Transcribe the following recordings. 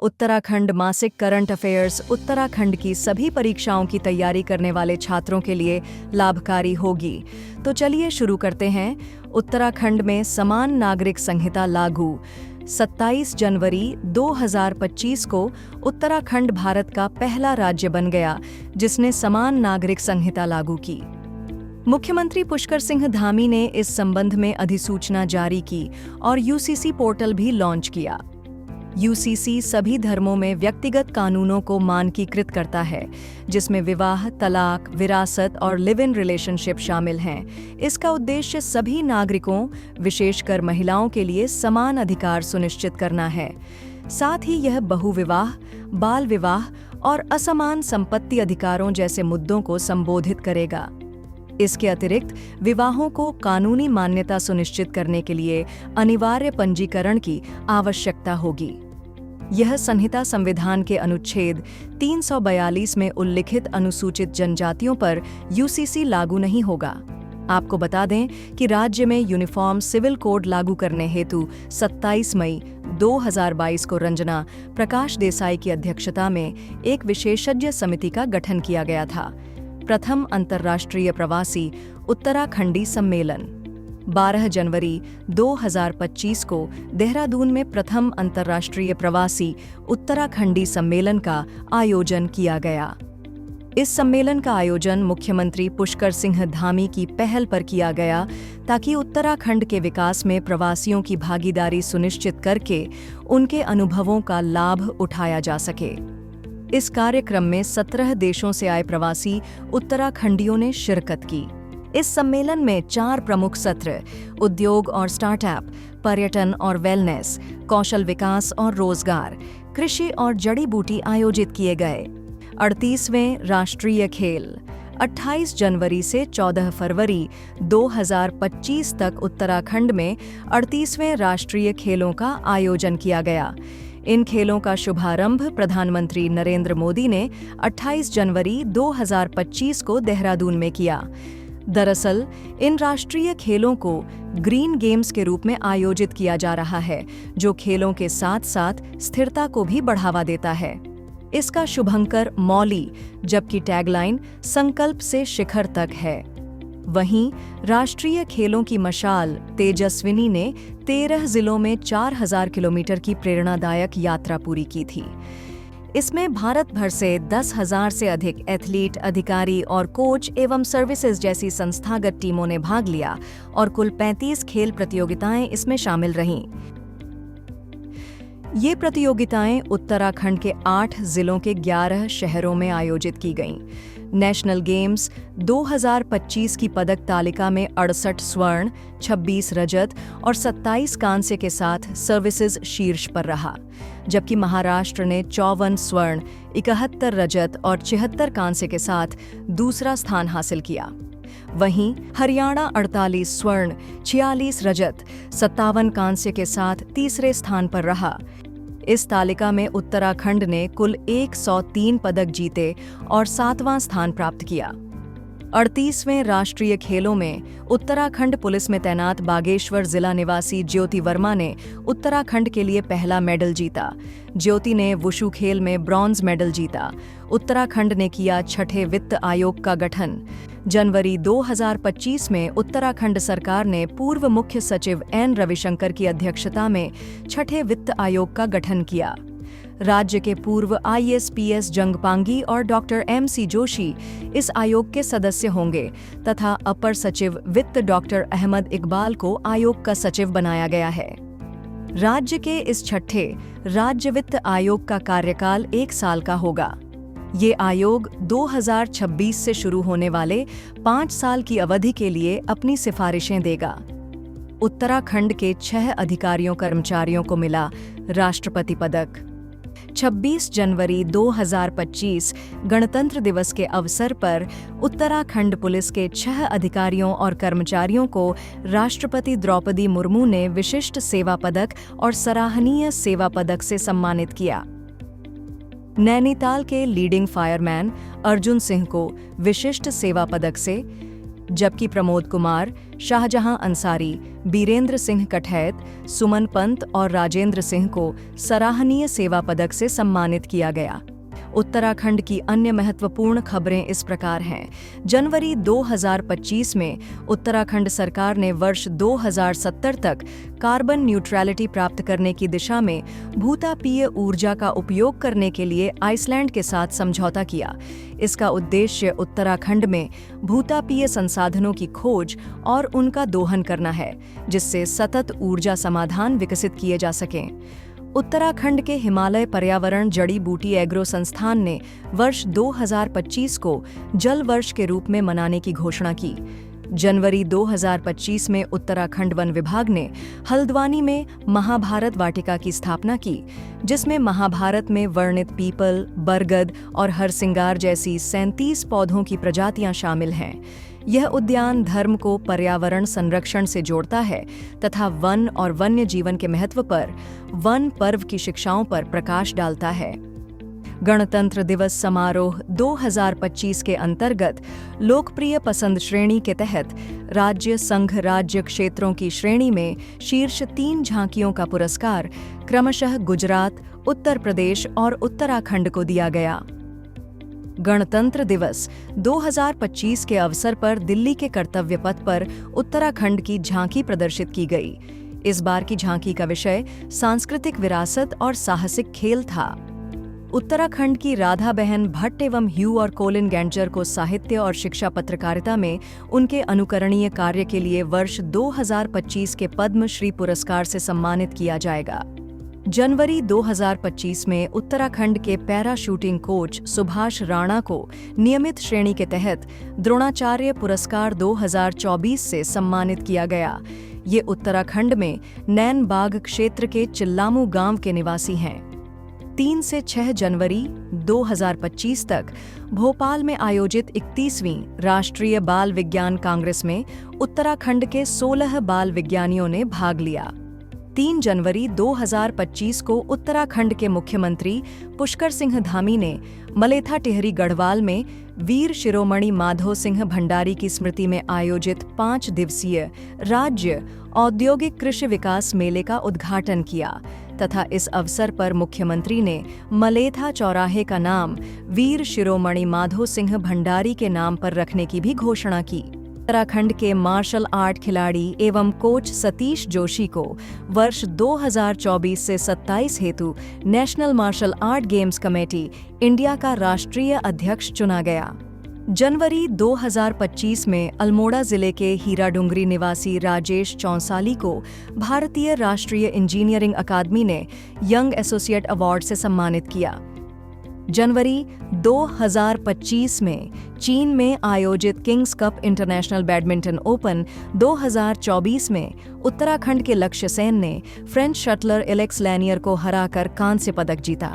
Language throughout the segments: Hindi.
उत्तराखंड मासिक करंट अफेयर्स उत्तराखंड की सभी परीक्षाओं की तैयारी करने वाले छात्रों के लिए लाभकारी होगी। तो चलिए शुरू करते हैं। उत्तराखंड में समान नागरिक संहिता लागू। 27 जनवरी 2025 को उत्तराखंड भारत का पहला राज्य बन गया जिसने समान नागरिक संहिता लागू की। मुख्यमंत्री पुष्कर सिंह धामी ने इस संबंध में अधिसूचना जारी की और यूसीसी पोर्टल भी लॉन्च किया। यूसीसी सभी धर्मों में व्यक्तिगत कानूनों को मानकीकृत करता है, जिसमें विवाह, तलाक, विरासत और लिव इन रिलेशनशिप शामिल हैं। इसका उद्देश्य सभी नागरिकों, विशेषकर महिलाओं के लिए समान अधिकार सुनिश्चित करना है। साथ ही यह बहुविवाह, बाल विवाह और असमान संपत्ति अधिकारों जैसे मुद्दों को संबोधित करेगा। इसके अतिरिक्त विवाहों को कानूनी मान्यता सुनिश्चित करने के लिए अनिवार्य पंजीकरण की आवश्यकता होगी। यह संहिता संविधान के अनुच्छेद 342 में उल्लिखित अनुसूचित जनजातियों पर यूसीसी लागू नहीं होगा। आपको बता दें कि राज्य में यूनिफॉर्म सिविल कोड लागू करने हेतु 27 मई 2022 को रंजना प्रकाश देसाई की अध्यक्षता में एक विशेषज्ञ समिति का गठन किया गया था। प्रथम अंतर्राष्ट्रीय प्रवासी उत्तराखंडी सम्मेलन 12 जनवरी 2025 को देहरादून में प्रथम अंतर्राष्ट्रीय प्रवासी उत्तराखंडी सम्मेलन का आयोजन किया गया। इस सम्मेलन का आयोजन मुख्यमंत्री पुष्कर सिंह धामी की पहल पर किया गया ताकि उत्तराखंड के विकास में प्रवासियों की भागीदारी सुनिश्चित करके उनके अनुभवों का लाभ उठाया जा सके। इस कार्यक्रम में 17 देशों से आए प्रवासी उत्तराखंडियों ने शिरकत की। इस सम्मेलन में 4 प्रमुख सत्र उद्योग और स्टार्टअप, पर्यटन और वेलनेस, कौशल विकास और रोजगार, कृषि और जड़ी बूटी आयोजित किए गए। 38वें राष्ट्रीय खेल 28 जनवरी से 14 फरवरी 2025 तक उत्तराखंड में 38वें राष्ट्रीय खेलों का आयोजन किया गया। इन खेलों का शुभारंभ प्रधानमंत्री नरेंद्र मोदी ने 28 जनवरी 2025 को देहरादून में किया। दरअसल इन राष्ट्रीय खेलों को ग्रीन गेम्स के रूप में आयोजित किया जा रहा है, जो खेलों के साथ साथ स्थिरता को भी बढ़ावा देता है। इसका शुभंकर मौली, जबकि टैगलाइन संकल्प से शिखर तक है। वहीं राष्ट्रीय खेलों की मशाल तेजस्विनी ने 13 जिलों में 4000 किलोमीटर की प्रेरणादायक यात्रा पूरी की थी। इसमें भारत भर से 10,000 से अधिक एथलीट, अधिकारी और कोच एवं सर्विसेज जैसी संस्थागत टीमों ने भाग लिया और कुल 35 खेल प्रतियोगिताएं इसमें शामिल रहीं। ये प्रतियोगिताएं उत्तराखंड के 8 जिलों के 11 शहरों में आयोजित की गईं। नेशनल गेम्स 2025 की पदक तालिका में 68 स्वर्ण, 26 रजत और 27 कांस्य के साथ सर्विसेज शीर्ष पर रहा, जबकि महाराष्ट्र ने 54 स्वर्ण, 71 रजत और 76 कांस्य के साथ दूसरा स्थान हासिल किया। वहीं हरियाणा 48 स्वर्ण, 46 रजत, 57 कांस्य के साथ तीसरे स्थान पर रहा। इस तालिका में उत्तराखंड ने कुल 103 पदक जीते और 7वां स्थान प्राप्त किया। 38वें राष्ट्रीय खेलों में उत्तराखंड पुलिस में तैनात बागेश्वर जिला निवासी ज्योति वर्मा ने उत्तराखंड के लिए पहला मेडल जीता। ज्योति ने वुशु खेल में ब्रॉन्ज मेडल जीता। उत्तराखंड ने किया 6ठे वित्त आयोग का गठन। जनवरी 2025 में उत्तराखंड सरकार ने पूर्व मुख्य सचिव एन रविशंकर की अध्यक्षता में 6ठे वित्त आयोग का गठन किया। राज्य के पूर्व ISPS जंगपांगी और डॉक्टर MC जोशी इस आयोग के सदस्य होंगे तथा अपर सचिव वित्त डॉक्टर अहमद इकबाल को आयोग का सचिव बनाया गया है। राज्य के इस 6ठे राज्य वित्त आयोग का कार्यकाल 1 साल का होगा। ये आयोग 2026 से शुरू होने वाले 5 साल की अवधि के लिए अपनी सिफारिशें देगा। उत्तराखंड के 6 अधिकारियों कर्मचारियों को मिला राष्ट्रपति पदक। 26 जनवरी 2025 गणतंत्र दिवस के अवसर पर उत्तराखंड पुलिस के 6 अधिकारियों और कर्मचारियों को राष्ट्रपति द्रौपदी मुर्मू ने विशिष्ट सेवा पदक और सराहनीय सेवा पदक से सम्मानित किया। नैनीताल के लीडिंग फायरमैन अर्जुन सिंह को विशिष्ट सेवा पदक से, जबकि प्रमोद कुमार, शाहजहां अंसारी, बीरेंद्र सिंह कठैत, सुमन पंत और राजेंद्र सिंह को सराहनीय सेवा पदक से सम्मानित किया गया। उत्तराखंड की अन्य महत्वपूर्ण खबरें इस प्रकार हैं। जनवरी 2025 में उत्तराखंड सरकार ने वर्ष 2070 तक कार्बन न्यूट्रलिटी प्राप्त करने की दिशा में भूतापीय ऊर्जा का उपयोग करने के लिए आइसलैंड के साथ समझौता किया। इसका उद्देश्य उत्तराखंड में भूतापीय संसाधनों की खोज और उनका दोहन करना है, जिससे सतत ऊर्जा समाधान विकसित किए जा सकें। उत्तराखंड के हिमालय पर्यावरण जड़ी बूटी एग्रो संस्थान ने वर्ष 2025 को जल वर्ष के रूप में मनाने की घोषणा की। जनवरी 2025 में उत्तराखंड वन विभाग ने हल्द्वानी में महाभारत वाटिका की स्थापना की, जिसमें महाभारत में वर्णित पीपल, बरगद और हरसिंगार जैसी 37 पौधों की प्रजातियां शामिल हैं। यह उद्यान धर्म को पर्यावरण संरक्षण से जोड़ता है तथा वन और वन्य जीवन के महत्व पर, वन पर्व की शिक्षाओं पर प्रकाश डालता है। गणतंत्र दिवस समारोह 2025 के अंतर्गत लोकप्रिय पसंद श्रेणी के तहत राज्य संघ राज्य क्षेत्रों की श्रेणी में शीर्ष 3 झांकियों का पुरस्कार क्रमशः गुजरात, उत्तर प्रदेश और उत्तराखंड को दिया गया। गणतंत्र दिवस 2025 के अवसर पर दिल्ली के कर्तव्य पथ पर उत्तराखंड की झांकी प्रदर्शित की गई। इस बार की झांकी का विषय सांस्कृतिक विरासत और साहसिक खेल था। उत्तराखंड की राधा बहन भट्ट एवं ह्यू और कोलिन गैंजर को साहित्य और शिक्षा पत्रकारिता में उनके अनुकरणीय कार्य के लिए वर्ष 2025 के पद्म श्री पुरस्कार से सम्मानित किया जाएगा। जनवरी 2025 में उत्तराखंड के para shooting coach Subhash Rana को नियमित श्रेणी के तहत द्रोणाचार्य पुरस्कार 2024 से सम्मानित किया गया। ये उत्तराखंड में नैनबाग क्षेत्र के चिल्लामू गांव के निवासी हैं। 3 से 6 जनवरी 2025 तक भोपाल में आयोजित 31वीं राष्ट्रीय बाल विज्ञान कांग्रेस में उत्तराखंड के 16 बाल विज्ञानियों ने भाग लिया। 3 जनवरी 2025 को उत्तराखंड के मुख्यमंत्री पुष्कर सिंह धामी ने मलेथा टिहरी गढ़वाल में वीर शिरोमणि माधो सिंह भंडारी की स्मृति में आयोजित 5 दिवसीय राज्य औद्योगिक कृषि विकास मेले का उद्घाटन किया तथा इस अवसर पर मुख्यमंत्री ने मलेथा चौराहे का नाम वीर शिरोमणि माधो सिंह भंडारी के नाम पर रखने की भी घोषणा की। उत्तराखंड के मार्शल आर्ट खिलाड़ी एवं कोच सतीश जोशी को वर्ष 2024 से 27 हेतु national martial art games committee India का राष्ट्रीय अध्यक्ष चुना गया। जनवरी 2025 में अल्मोड़ा जिले के हीराडुंगरी निवासी राजेश चौंसाली को भारतीय राष्ट्रीय इंजीनियरिंग अकादमी ने यंग एसोसिएट अवार्ड से सम्मानित किया। जनवरी 2025 में चीन में आयोजित Kings cup international badminton open 2024 में उत्तराखंड के लक्ष्य सेन ने फ्रेंच शटलर एलेक्स लैनियर को हराकर कांस्य पदक जीता।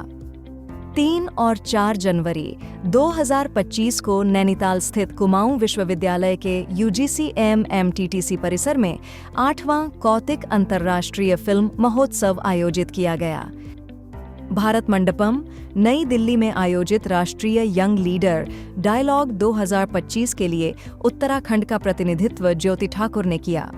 3 और 4 जनवरी 2025 को नैनीताल स्थित कुमाऊं विश्वविद्यालय के UGC-MTTC परिसर में 8वां कौतिक अंतर्राष्ट्रीय फिल्म महोत्सव आयोजित किया गया। भारत मंडपम, नई दिल्ली में आयोजित राष्ट्रीय यंग लीडर डायलॉग 2025 के लिए उत्तराखंड का प्रतिनिधित्व ज्योति ठाकुर ने किया।